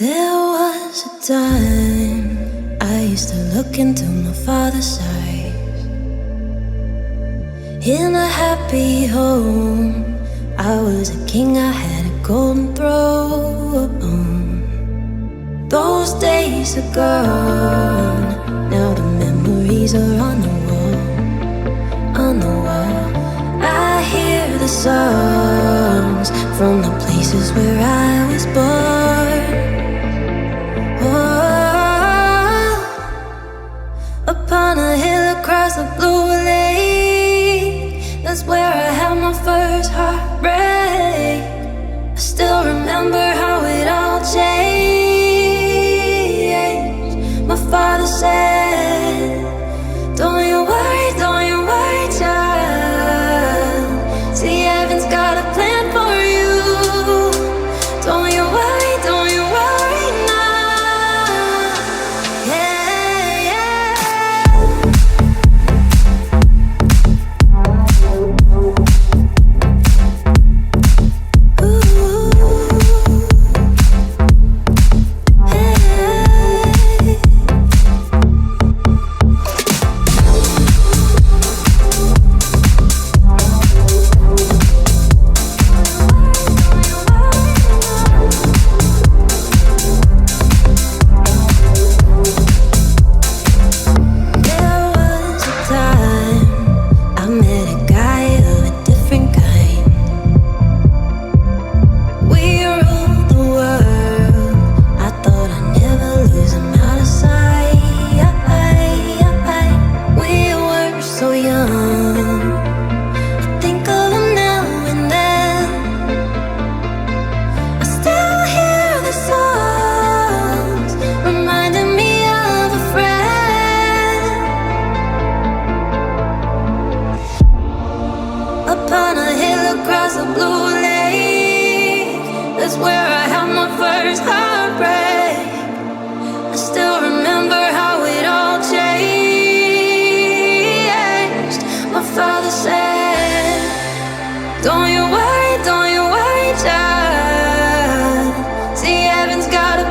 There was a time I used to look into my father's eyes. In a happy home, I was a king, I had a golden throne. Those days are gone, now the memories are on the wall, on the wall. I hear the songs from the places where I was born. Oh, upon a hill across a blue lake, that's where I had my first heartbreak. I still remember how it all changed. My father said, don't you worry, child. See, heaven's got a plan for you. Don't you worry now. Yeah, yeah. Upon a hill across a blue lake, that's where I had my first heartbreak. I still remember how it all changed. My father said, don't you worry, child. See, heaven's got a